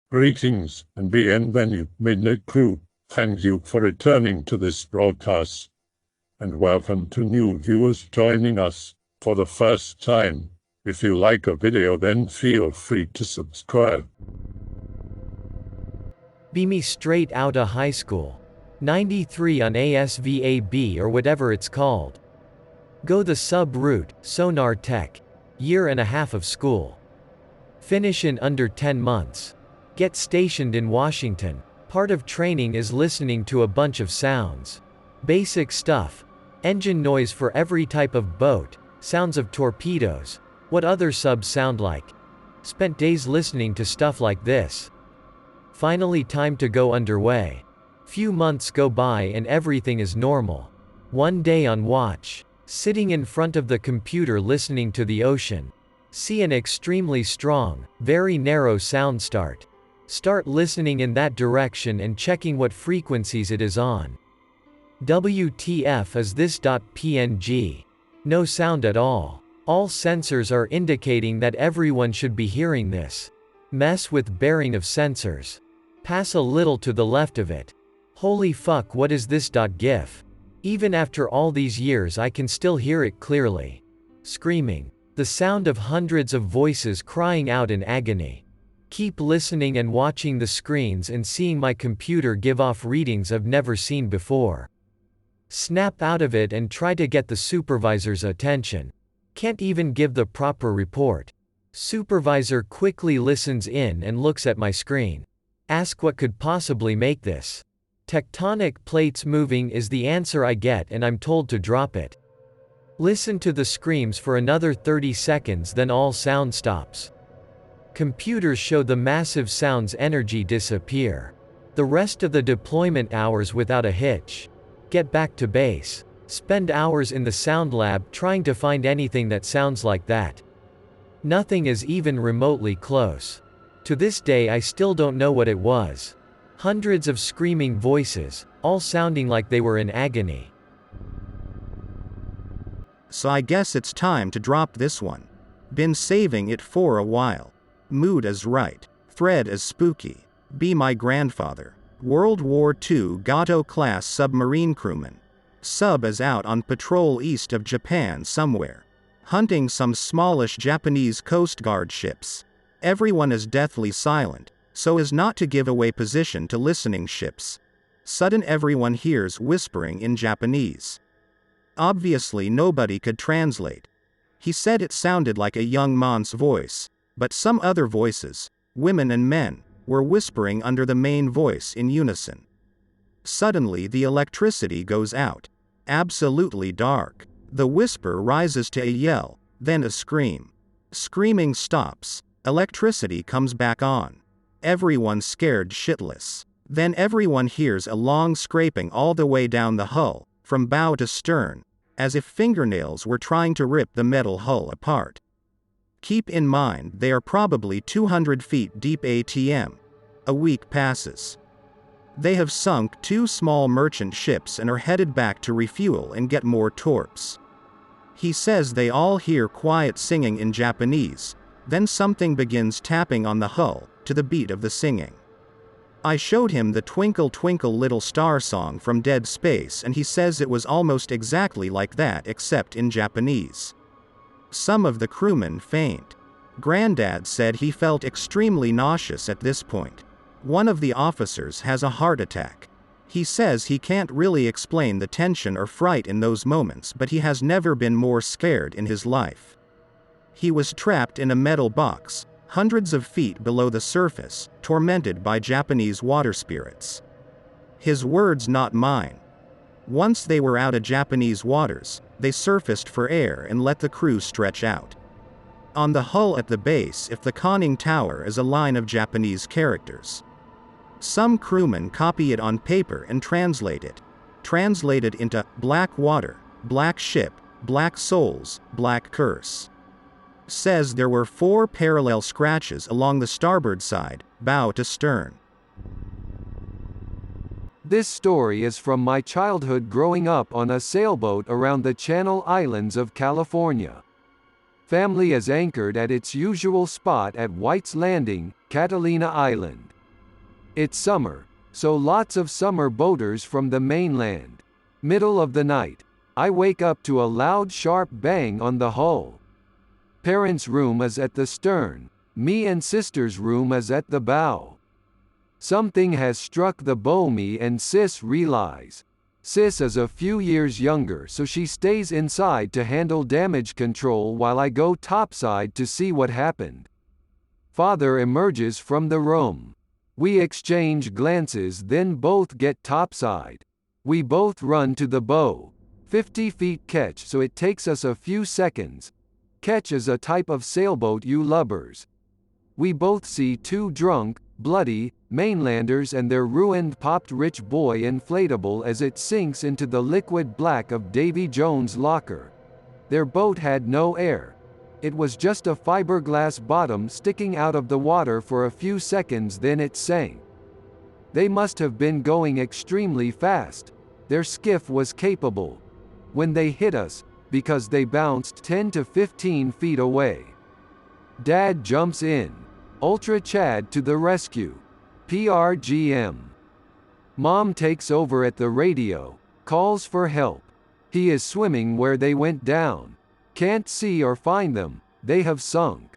Greetings and bienvenue, crew. Thank you for returning to this broadcast, and welcome to new viewers joining us for the first time. If you like a video, then feel free to subscribe. Be me straight outta high school. 93 on ASVAB or whatever it's called. Go the sub route, sonar tech. Year and a half of school. Finish in under 10 months. Get stationed in Washington. Part of training is listening to a bunch of sounds. Basic stuff. Engine noise for every type of boat, sounds of torpedoes, what other subs sound like. Spent days listening to stuff like this. Finally time to go underway. Few months go by and everything is normal. One day on watch. Sitting in front of the computer listening to the ocean. See an extremely strong, very narrow sound start. Start listening in that direction and checking what frequencies it is on. WTF is this .png? No sound at all. All sensors are indicating that everyone should be hearing this. Mess with bearing of sensors. Pass a little to the left of it. Holy fuck, what is this .gif? Even after all these years I can still hear it clearly. Screaming. The sound of hundreds of voices crying out in agony. Keep listening and watching the screens and seeing my computer give off readings I've never seen before. Snap out of it and try to get the supervisor's attention. Can't even give the proper report. Supervisor quickly listens in and looks at my screen. Ask what could possibly make this. Tectonic plates moving is the answer I get, and I'm told to drop it. Listen to the screams for another 30 seconds, then all sound stops. Computers show the massive sound's energy disappear. The rest of the deployment hours without a hitch. Get back to base. Spend hours in the sound lab trying to find anything that sounds like that. Nothing is even remotely close. To this day I still don't know what it was. Hundreds of screaming voices, all sounding like they were in agony. So I guess it's time to drop this one. Been saving it for a while. Mood is right. Thread is spooky. Be my grandfather. World War II Gato-class submarine crewman. Sub is out on patrol east of Japan somewhere. Hunting some smallish Japanese Coast Guard ships. Everyone is deathly silent, so as not to give away position to listening ships. Sudden everyone hears whispering in Japanese. Obviously nobody could translate. He said it sounded like a young man's voice, but some other voices, women and men, were whispering under the main voice in unison. Suddenly the electricity goes out. Absolutely dark. The whisper rises to a yell, then a scream. Screaming stops. Electricity comes back on. Everyone scared shitless. Then everyone hears a long scraping all the way down the hull, from bow to stern, as if fingernails were trying to rip the metal hull apart. Keep in mind they are probably 200 feet deep ATM. A week passes. They have sunk 2 small merchant ships and are headed back to refuel and get more torps. He says they all hear quiet singing in Japanese, then something begins tapping on the hull, to the beat of the singing. I showed him the Twinkle Twinkle Little Star song from Dead Space and he says it was almost exactly like that except in Japanese. Some of the crewmen faint. Granddad said he felt extremely nauseous at this point. One of the officers has a heart attack. He says he can't really explain the tension or fright in those moments, but he has never been more scared in his life. He was trapped in a metal box, hundreds of feet below the surface, tormented by Japanese water spirits. His words, not mine. Once they were out of Japanese waters, they surfaced for air and let the crew stretch out. On the hull at the base, if the conning tower is a line of Japanese characters. Some crewmen copy it on paper and translate it. Translate it into black water, black ship, black souls, black curse. Says there were 4 parallel scratches along the starboard side, bow to stern. This story is from my childhood growing up on a sailboat around the Channel Islands of California. Family is anchored at its usual spot at White's Landing, Catalina Island. It's summer, so lots of summer boaters from the mainland. Middle of the night, I wake up to a loud sharp bang on the hull. Parents' room is at the stern, me and sister's room is at the bow. Something has struck the bow, me and sis realize. Sis is a few years younger, so she stays inside to handle damage control while I go topside to see what happened. Father emerges from the room. We exchange glances, then both get topside. We both run to the bow. 50 feet ketch, so it takes us a few seconds. Ketch is a type of sailboat, you lubbers. We both see two drunk, bloody, mainlanders and their ruined popped rich boy inflatable as it sinks into the liquid black of Davy Jones' locker. Their boat had no air. It was just a fiberglass bottom sticking out of the water for a few seconds, then it sank. They must have been going extremely fast. Their skiff was capable. When they hit us, because they bounced 10 to 15 feet away. Dad jumps in. Ultra Chad to the rescue. PRGM. Mom takes over at the radio, calls for help. He is swimming where they went down. Can't see or find them, they have sunk.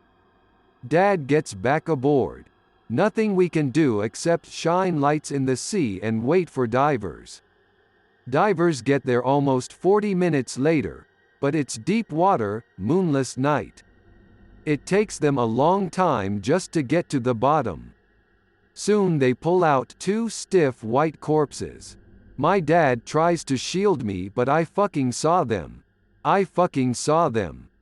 Dad gets back aboard. Nothing we can do except shine lights in the sea and wait for divers. Divers get there almost 40 minutes later, but it's deep water, moonless night. It takes them a long time just to get to the bottom. Soon they pull out two stiff white corpses. My dad tries to shield me, but I fucking saw them. MFW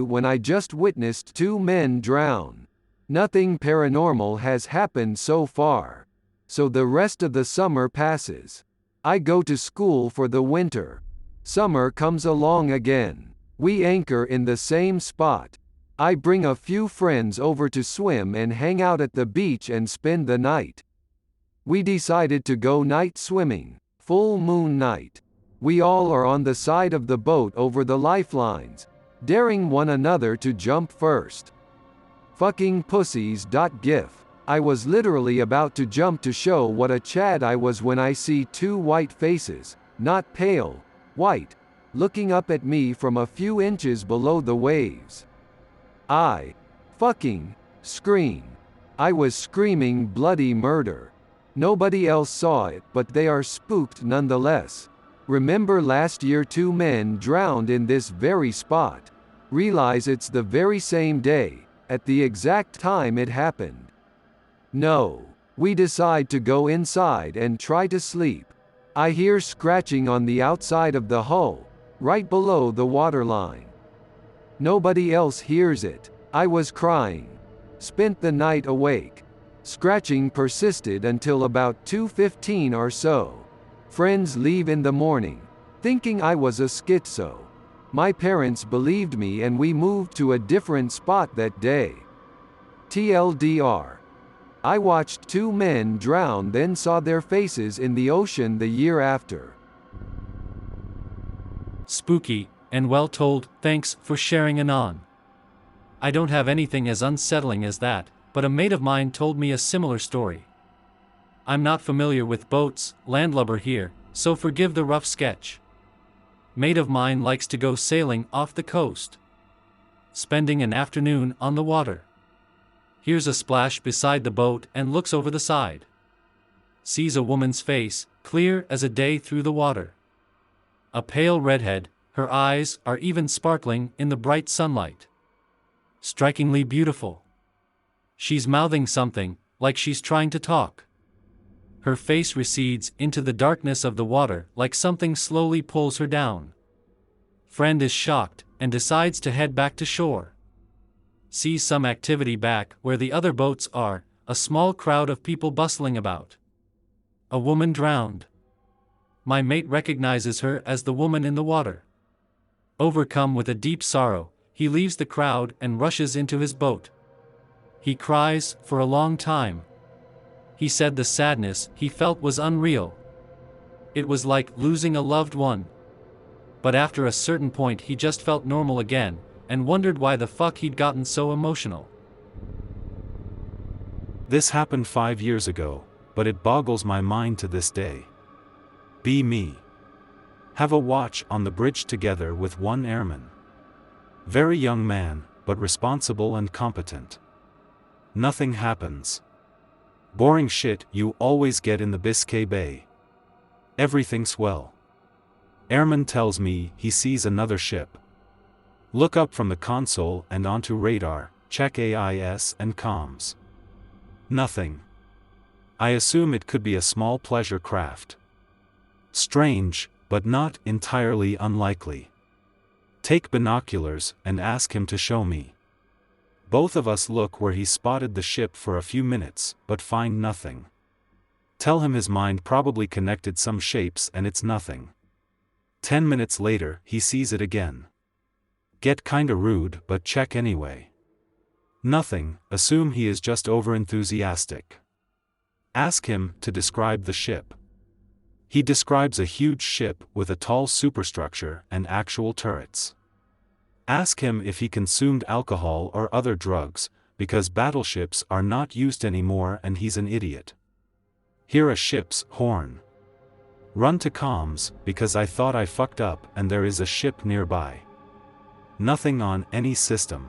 when I just witnessed two men drown. Nothing paranormal has happened so far. So the rest of the summer passes. I go to school for the winter. Summer comes along again. We anchor in the same spot. I bring a few friends over to swim and hang out at the beach and spend the night. We decided to go night swimming, full moon night. We all are on the side of the boat over the lifelines, daring one another to jump first. Fucking pussies. GIF. I was literally about to jump to show what a Chad I was when I see two white faces, not pale, white, looking up at me from a few inches below the waves. I fucking scream. I was screaming bloody murder. Nobody else saw it, but they are spooked nonetheless. Remember last year 2 men drowned in this very spot. Realize it's the very same day, at the exact time it happened. No. We decide to go inside and try to sleep. I hear scratching on the outside of the hull, right below the waterline. Nobody else hears it. I was crying. Spent the night awake. Scratching persisted until about 2:15 or so. Friends leave in the morning, thinking I was a schizo. My parents believed me and we moved to a different spot that day. TLDR. I watched 2 men drown, then saw their faces in the ocean the year after. Spooky, and well told. Thanks for sharing, Anon. I don't have anything as unsettling as that, but a mate of mine told me a similar story. I'm not familiar with boats, landlubber here, so forgive the rough sketch. Mate of mine likes to go sailing off the coast, spending an afternoon on the water. Hears a splash beside the boat and looks over the side. Sees a woman's face, clear as a day through the water. A pale redhead, her eyes are even sparkling in the bright sunlight. Strikingly beautiful. She's mouthing something, like she's trying to talk. Her face recedes into the darkness of the water like something slowly pulls her down. Friend is shocked, and decides to head back to shore. Sees some activity back where the other boats are, a small crowd of people bustling about. A woman drowned. My mate recognizes her as the woman in the water. Overcome with a deep sorrow, he leaves the crowd and rushes into his boat. He cries for a long time. He said the sadness he felt was unreal. It was like losing a loved one. But after a certain point he just felt normal again, and wondered why the fuck he'd gotten so emotional. This happened 5 years ago, but it boggles my mind to this day. Be me. Have a watch on the bridge together with one airman. Very young man, but responsible and competent. Nothing happens. Boring shit you always get in the Biscay Bay. Everything swell. Airman tells me he sees another ship. Look up from the console and onto radar, check AIS and comms. Nothing. I assume it could be a small pleasure craft. Strange, but not entirely unlikely. Take binoculars and ask him to show me. Both of us look where he spotted the ship for a few minutes, but find nothing. Tell him his mind probably connected some shapes and it's nothing. 10 minutes later, he sees it again. Get kinda rude, but check anyway. Nothing, assume he is just over-enthusiastic. Ask him to describe the ship. He describes a huge ship with a tall superstructure and actual turrets. Ask him if he consumed alcohol or other drugs, because battleships are not used anymore and he's an idiot. Hear a ship's horn. Run to comms, because I thought I fucked up and there is a ship nearby. Nothing on any system.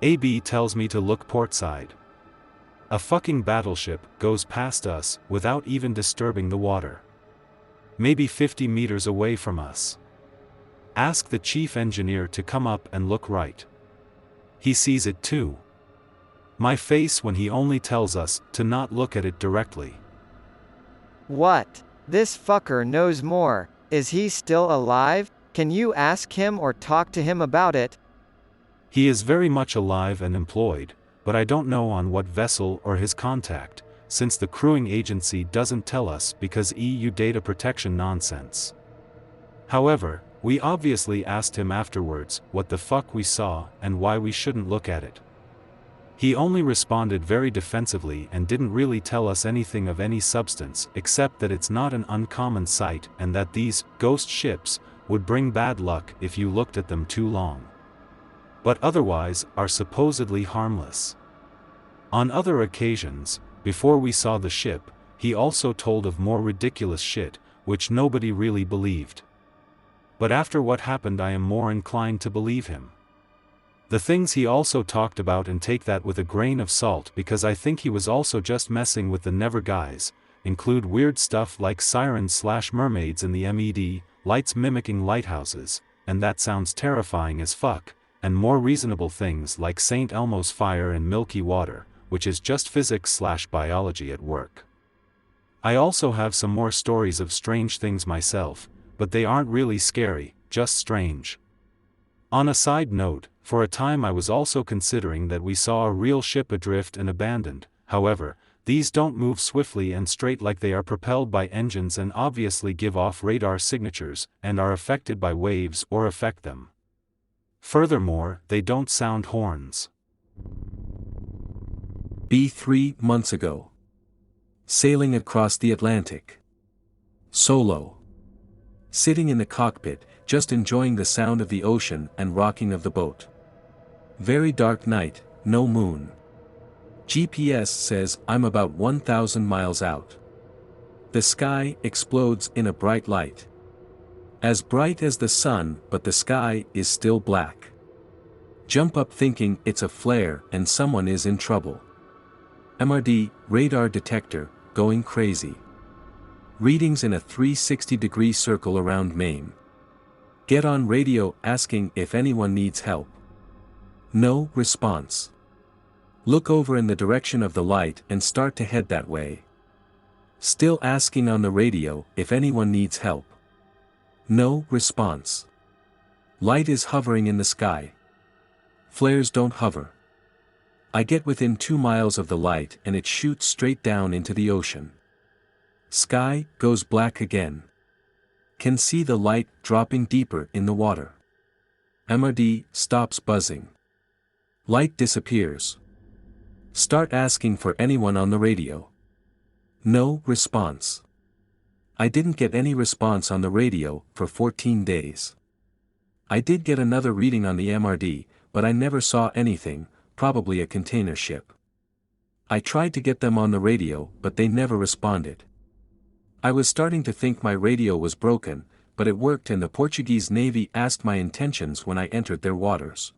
AB tells me to look portside. A fucking battleship goes past us without even disturbing the water. Maybe 50 meters away from us. Ask the chief engineer to come up and look right. He sees it too. My face when he only tells us to not look at it directly. What? This fucker knows more. Is he still alive? Can you ask him or talk to him about it? He is very much alive and employed, but I don't know on what vessel or his contact, since the crewing agency doesn't tell us because EU data protection nonsense. However, we obviously asked him afterwards what the fuck we saw and why we shouldn't look at it. He only responded very defensively and didn't really tell us anything of any substance except that it's not an uncommon sight and that these ghost ships would bring bad luck if you looked at them too long. But otherwise are supposedly harmless. On other occasions, before we saw the ship, he also told of more ridiculous shit, which nobody really believed. But after what happened I am more inclined to believe him. The things he also talked about, and take that with a grain of salt because I think he was also just messing with the never guys, include weird stuff like sirens/mermaids in the MED, lights mimicking lighthouses, and that sounds terrifying as fuck, and more reasonable things like St. Elmo's fire and Milky Water, which is just physics/biology at work. I also have some more stories of strange things myself, but they aren't really scary, just strange. On a side note, for a time I was also considering that we saw a real ship adrift and abandoned. However, these don't move swiftly and straight like they are propelled by engines and obviously give off radar signatures and are affected by waves or affect them. Furthermore, they don't sound horns. B 3 months ago. Sailing across the Atlantic. Solo. Sitting in the cockpit, just enjoying the sound of the ocean and rocking of the boat. Very dark night, no moon. GPS says I'm about 1,000 miles out. The sky explodes in a bright light. As bright as the sun, but the sky is still black. Jump up thinking it's a flare and someone is in trouble. MRD, radar detector, going crazy. Readings in a 360-degree circle around Maine. Get on radio asking if anyone needs help. No response. Look over in the direction of the light and start to head that way. Still asking on the radio if anyone needs help. No response. Light is hovering in the sky. Flares don't hover. I get within 2 miles of the light and it shoots straight down into the ocean. Sky goes black again. Can see the light dropping deeper in the water. MRD stops buzzing. Light disappears. Start asking for anyone on the radio. No response. I didn't get any response on the radio for 14 days. I did get another reading on the MRD, but I never saw anything, probably a container ship. I tried to get them on the radio, but they never responded. I was starting to think my radio was broken, but it worked and the Portuguese Navy asked my intentions when I entered their waters.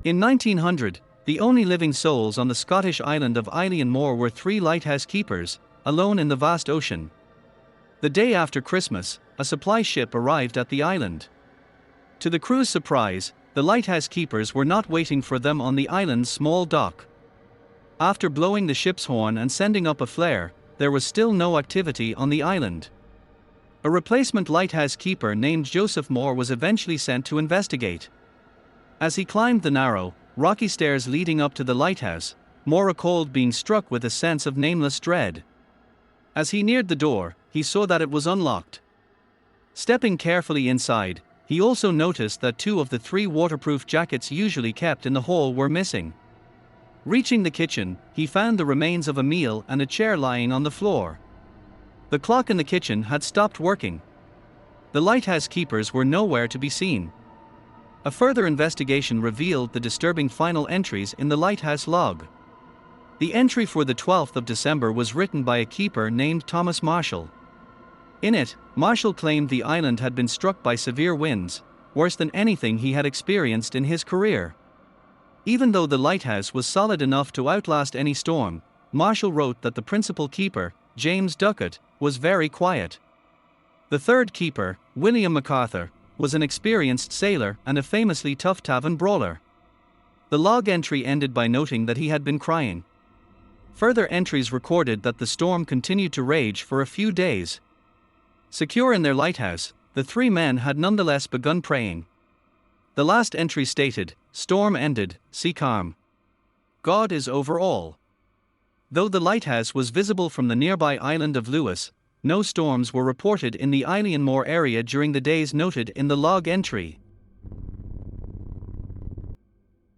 In 1900, the only living souls on the Scottish island of Moor were 3 lighthouse keepers, alone in the vast ocean. The day after Christmas, a supply ship arrived at the island. To the crew's surprise, the lighthouse keepers were not waiting for them on the island's small dock. After blowing the ship's horn and sending up a flare, there was still no activity on the island. A replacement lighthouse keeper named Joseph Moore was eventually sent to investigate. As he climbed the narrow, rocky stairs leading up to the lighthouse, Moore recalled being struck with a sense of nameless dread. As he neared the door, he saw that it was unlocked. Stepping carefully inside, he also noticed that 2 of the 3 waterproof jackets usually kept in the hall were missing. Reaching the kitchen, he found the remains of a meal and a chair lying on the floor. The clock in the kitchen had stopped working. The lighthouse keepers were nowhere to be seen. A further investigation revealed the disturbing final entries in the lighthouse log. The entry for the 12th of December was written by a keeper named Thomas Marshall. In it, Marshall claimed the island had been struck by severe winds, worse than anything he had experienced in his career. Even though the lighthouse was solid enough to outlast any storm, Marshall wrote that the principal keeper, James Duckett, was very quiet. The third keeper, William MacArthur, was an experienced sailor and a famously tough tavern brawler. The log entry ended by noting that he had been crying. Further entries recorded that the storm continued to rage for a few days. Secure in their lighthouse, the 3 men had nonetheless begun praying. The last entry stated, "Storm ended, sea calm. God is over all." Though the lighthouse was visible from the nearby island of Lewis, no storms were reported in the Moor area during the days noted in the log entry.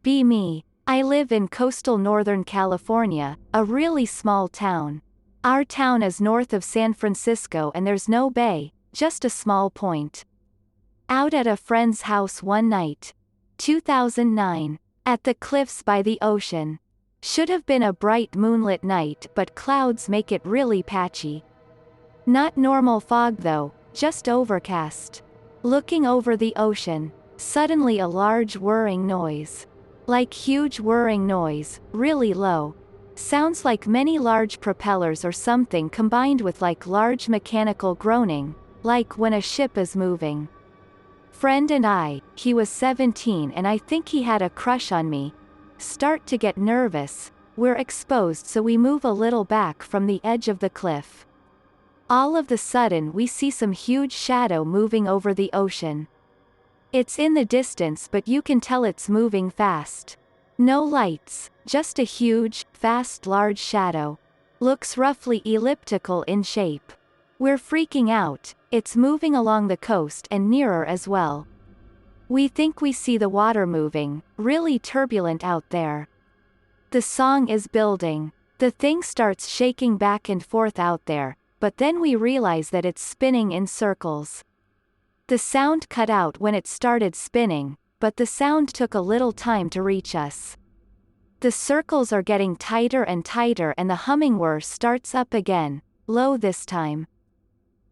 Be me. I live in coastal Northern California, a really small town. Our town is north of San Francisco and there's no bay, just a small point. Out at a friend's house one night. 2009. At the cliffs by the ocean. Should have been a bright moonlit night, but clouds make it really patchy. Not normal fog though, just overcast. Looking over the ocean. Suddenly a large whirring noise. Like huge whirring noise, really low. Sounds like many large propellers or something combined with like large mechanical groaning, like when a ship is moving. Friend and I, he was 17 and I think he had a crush on me. Start to get nervous, we're exposed so we move a little back from the edge of the cliff. All of the sudden we see some huge shadow moving over the ocean. It's in the distance but you can tell it's moving fast. No lights, just a huge, fast large shadow. Looks roughly elliptical in shape. We're freaking out, it's moving along the coast and nearer as well. We think we see the water moving, really turbulent out there. The song is building. The thing starts shaking back and forth out there, but then we realize that it's spinning in circles. The sound cut out when it started spinning, but the sound took a little time to reach us. The circles are getting tighter and tighter and the humming whir starts up again, low this time.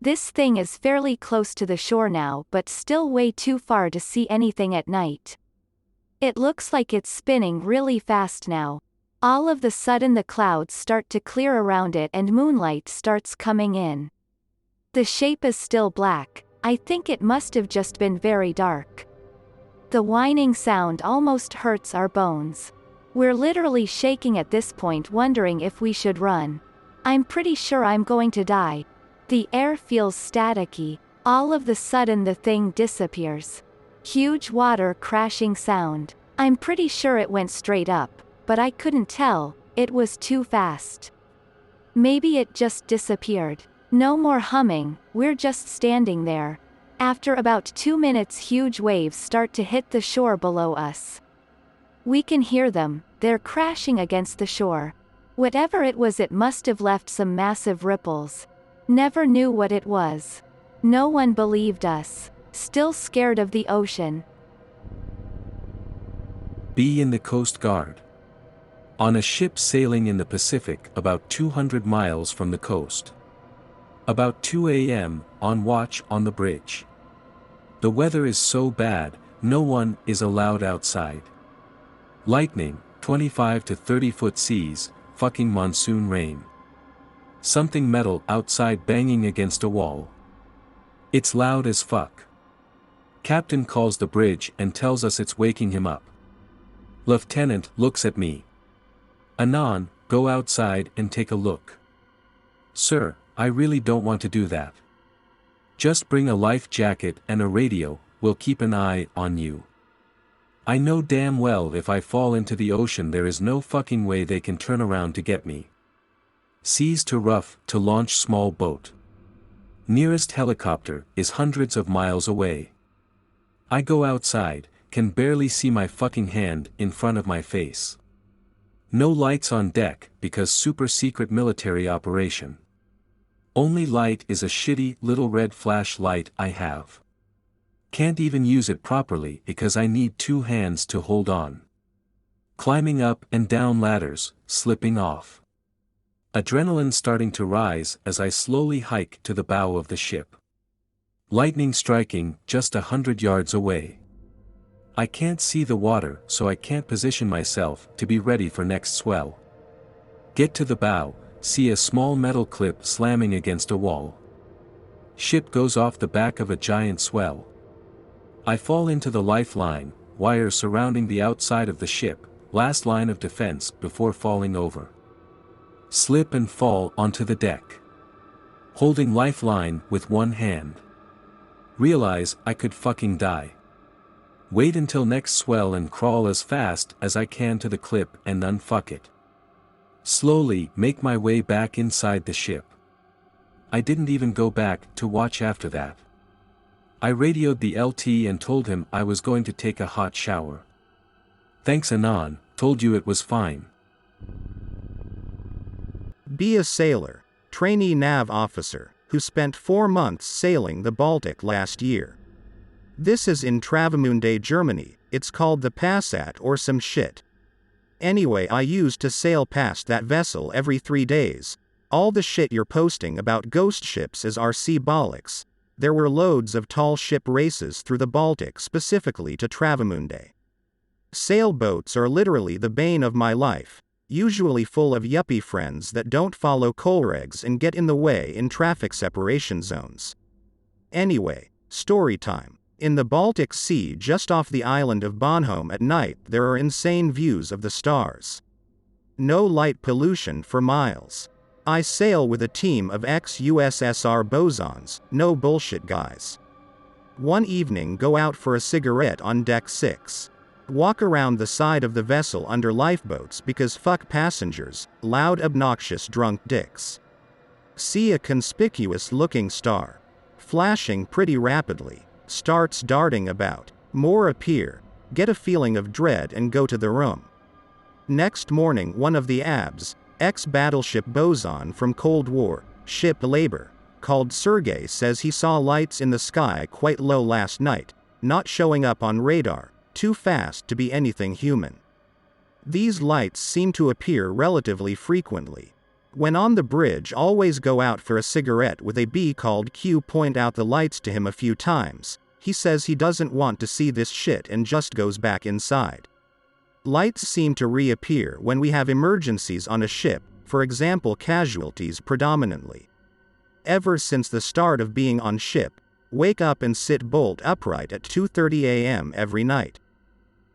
This thing is fairly close to the shore now but still way too far to see anything at night. It looks like it's spinning really fast now. All of the sudden the clouds start to clear around it and moonlight starts coming in. The shape is still black, I think it must have just been very dark. The whining sound almost hurts our bones. We're literally shaking at this point wondering if we should run. I'm pretty sure I'm going to die. The air feels staticky, all of the sudden the thing disappears. Huge water crashing sound. I'm pretty sure it went straight up, but I couldn't tell, it was too fast. Maybe it just disappeared. No more humming, we're just standing there. After about 2 minutes huge waves start to hit the shore below us. We can hear them, they're crashing against the shore. Whatever it was it must have left some massive ripples. Never knew what it was. No one believed us. Still scared of the ocean. Be in the Coast Guard. On a ship sailing in the Pacific about 200 miles from the coast. About 2 a.m., on watch on the bridge. The weather is so bad, no one is allowed outside. Lightning, 25 to 30 foot seas, fucking monsoon rain. Something metal outside banging against a wall. It's loud as fuck. Captain calls the bridge and tells us it's waking him up. Lieutenant looks at me. Anon, go outside and take a look. Sir, I really don't want to do that. Just bring a life jacket and a radio, we'll keep an eye on you. I know damn well if I fall into the ocean there is no fucking way they can turn around to get me. Seas too rough to launch small boat. Nearest helicopter is hundreds of miles away. I go outside, can barely see my fucking hand in front of my face. No lights on deck because super secret military operation. Only light is a shitty little red flashlight I have. Can't even use it properly because I need 2 hands to hold on. Climbing up and down ladders, slipping off. Adrenaline starting to rise as I slowly hike to the bow of the ship. Lightning striking just 100 yards away. I can't see the water so I can't position myself to be ready for next swell. Get to the bow, see a small metal clip slamming against a wall. Ship goes off the back of a giant swell. I fall into the lifeline, wire surrounding the outside of the ship, last line of defense before falling over. Slip and fall onto the deck. Holding lifeline with one hand. Realize I could fucking die. Wait until next swell and crawl as fast as I can to the clip and unfuck it. Slowly make my way back inside the ship. I didn't even go back to watch after that. I radioed the LT and told him I was going to take a hot shower. Thanks Anon, told you it was fine. Be a sailor, trainee nav officer, who spent 4 months sailing the Baltic last year. This is in Travemünde, Germany, it's called the Passat or some shit. Anyway, I used to sail past that vessel every 3 days. All the shit you're posting about ghost ships is RC bollocks. There were loads of tall ship races through the Baltic specifically to Travemünde. Sailboats are literally the bane of my life, usually full of yuppie friends that don't follow coalregs and get in the way in traffic separation zones. Anyway, story time. In the Baltic Sea just off the island of Bornholm at night there are insane views of the stars. No light pollution for miles. I sail with a team of ex-USSR bosons, no bullshit guys. One evening go out for a cigarette on deck 6. Walk around the side of the vessel under lifeboats because fuck passengers, loud obnoxious drunk dicks. See a conspicuous looking star. Flashing pretty rapidly. Starts darting about. More appear. Get a feeling of dread and go to the room. Next morning one of the ABs, ex-battleship boson from Cold War, ship labor, called Sergey says he saw lights in the sky quite low last night, not showing up on radar, too fast to be anything human. These lights seem to appear relatively frequently. When on the bridge always go out for a cigarette with a B called Q point out the lights to him a few times, he says he doesn't want to see this shit and just goes back inside. Lights seem to reappear when we have emergencies on a ship, for example casualties predominantly. Ever since the start of being on ship, wake up and sit bolt upright at 2:30 a.m. every night.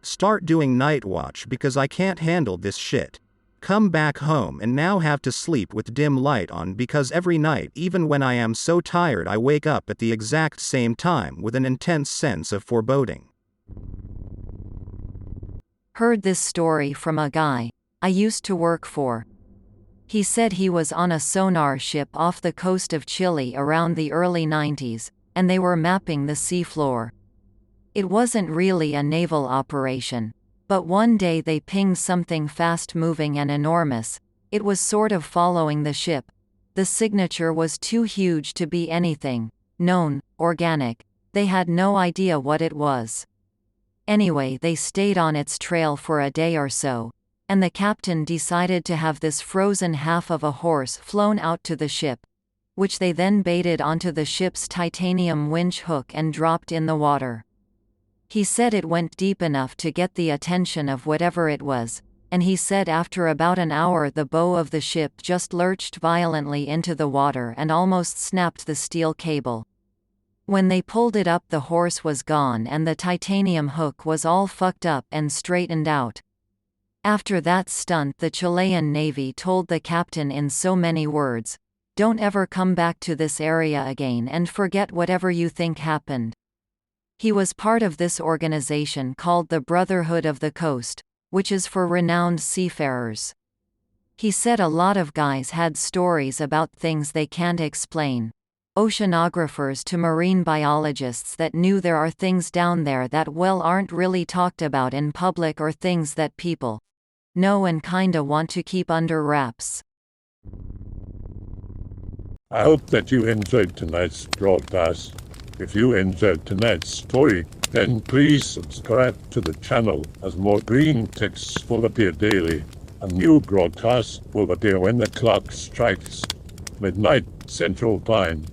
Start doing night watch because I can't handle this shit. Come back home and now have to sleep with dim light on because every night even when I am so tired I wake up at the exact same time with an intense sense of foreboding. Heard this story from a guy I used to work for. He said he was on a sonar ship off the coast of Chile around the early 90s, and they were mapping the seafloor. It wasn't really a naval operation. But one day they pinged something fast-moving and enormous. It was sort of following the ship. The signature was too huge to be anything known, organic. They had no idea what it was. Anyway, they stayed on its trail for a day or so. and the captain decided to have this frozen half of a horse flown out to the ship, which they then baited onto the ship's titanium winch hook and dropped in the water. He said it went deep enough to get the attention of whatever it was, and he said after about an hour the bow of the ship just lurched violently into the water and almost snapped the steel cable. When they pulled it up, the horse was gone and the titanium hook was all fucked up and straightened out. After that stunt, the Chilean Navy told the captain in so many words, "Don't ever come back to this area again and forget whatever you think happened." He was part of this organization called the Brotherhood of the Coast, which is for renowned seafarers. He said a lot of guys had stories about things they can't explain. Oceanographers to marine biologists that knew there are things down there that aren't really talked about in public, or things that people know and kinda want to keep under wraps. I hope that you enjoyed tonight's broadcast. If you enjoyed tonight's story, then please subscribe to the channel, as more green texts will appear daily. A new broadcast will appear when the clock strikes midnight Central Time.